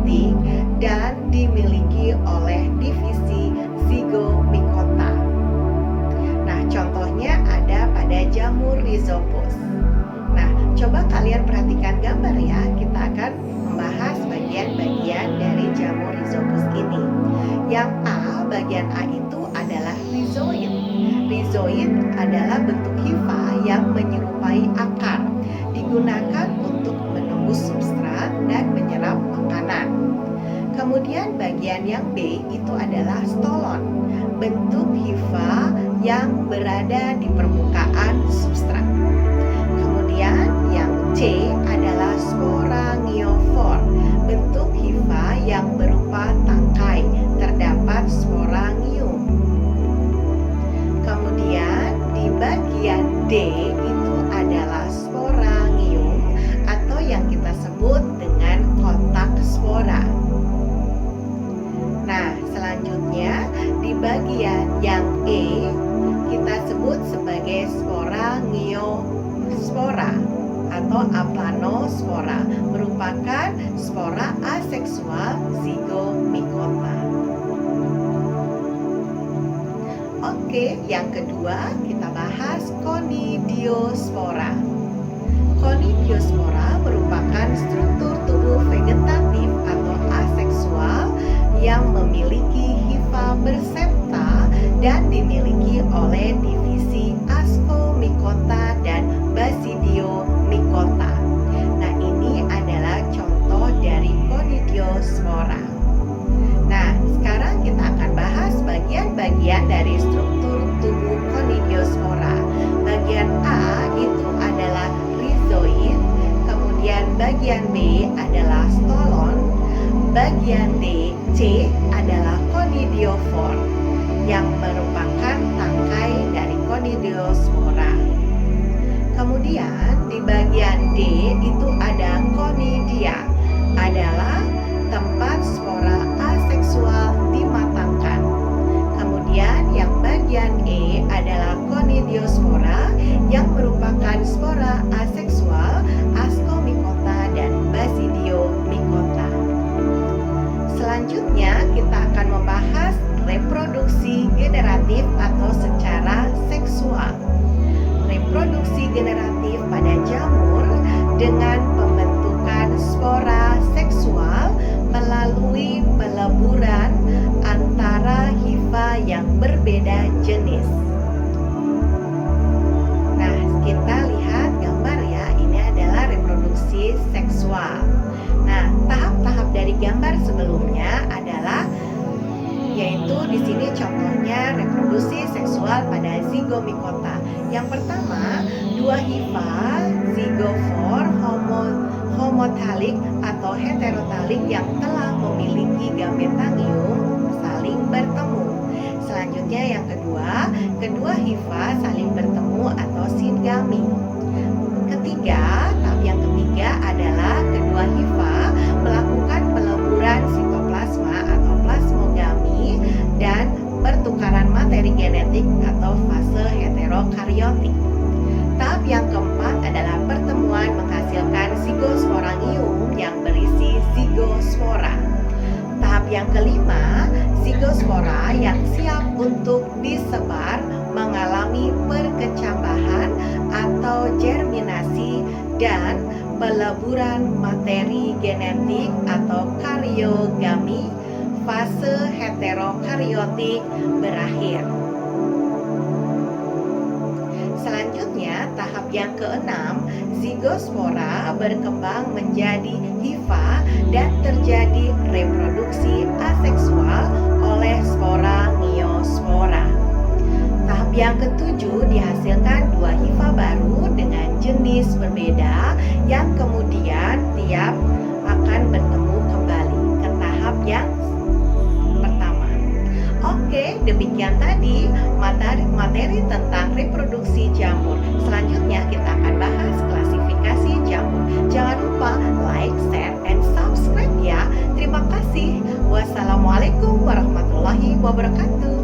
genetik dan dimiliki oleh divisi Zygomicota. Nah, contohnya ada pada jamur Rhizopus. Nah, coba kalian perhatikan gambar ya. Kita akan membahas bagian-bagian dari jamur Rhizopus ini. Yang A, bagian A itu adalah rhizoid. Rhizoid adalah bentuk hifa yang menyerupai akar, digunakan untuk menembus substrat dan menyerap makanan. Kemudian bagian yang B itu adalah stolon, bentuk hifa yang berada di permukaan substrat. Kemudian yang C adalah sporangiofor, bentuk hifa yang berupa tangkai, terdapat sporangium. Kemudian di bagian D itu adalah sporangium atau yang kita sebut dengan kotak spora. Nah, selanjutnya di bagian yang E kita sebut sebagai sporangiospora atau aplanospora, merupakan spora aseksual Zygomicota. Oke, yang kedua kita bahas Conidiospora. Conidiospora merupakan struktur tubuh vegetatif atau aseksual yang memiliki hifa bersepta dan dimiliki oleh divisi Ascomycota dan Basidiomycota. Nah, ini adalah contoh dari Conidiospora. Nah, sekarang kita akan bahas bagian-bagian dari struktur tubuh Conidiospora. Bagian A itu adalah rhizoid, kemudian bagian B adalah stolon, bagian D, C adalah conidiofor yang merupakan tangkai dari Conidiospora. Kemudian di bagian D itu ada conidia, adalah tempat spora aseksual dimatangkan. Kemudian yang bagian E adalah Conidiospora yang merupakan spora aseksual Ascomycota dan Basidiomycota. Selanjutnya kita akan membahas reproduksi generatif atau secara seksual. Reproduksi generatif pada jamur dengan pembentukan spora seksual melalui peleburan antara hifa yang berbeda jenis. Nah, kita lihat gambar ya, ini adalah reproduksi seksual. Nah, tahap-tahap dari gambar sebelumnya adalah yaitu di sini contohnya reproduksi seksual pada Zygomicota. Yang pertama, dua hifa zygofor homotalik atau heterotalik yang telah memiliki gametangium saling bertemu. Selanjutnya yang kedua hifa saling bertemu atau singami. Tahap yang ketiga adalah kedua hifa melakukan peleburan sitoplasma atau plasmogami dan pertukaran materi genetik atau fase heterokaryotik. Tahap yang keempat adalah pertemuan menghasilkan zygosporangium yang berisi zygospora. Tahap yang kelima, zygospora yang siap untuk disebar mengalami perkecambahan atau germinasi dan peleburan materi genetik atau karyogami. Fase heterokaryotik berakhir. Selanjutnya, tahap yang keenam, zygospora berkembang menjadi hifa dan terjadi reproduksi aseksual oleh sporangiospora. Tahap yang ketujuh, dihasilkan dua hifa baru dengan jenis berbeda yang kemudian tiap akan bertemu kembali ke tahap yang pertama. Oke, demikian tadi materi tentang reproduksi jamur. Selanjutnya kita akan bahas klasifikasi jamur. Jangan lupa like, share, and subscribe ya. Terima kasih. Wassalamualaikum warahmatullahi wabarakatuh.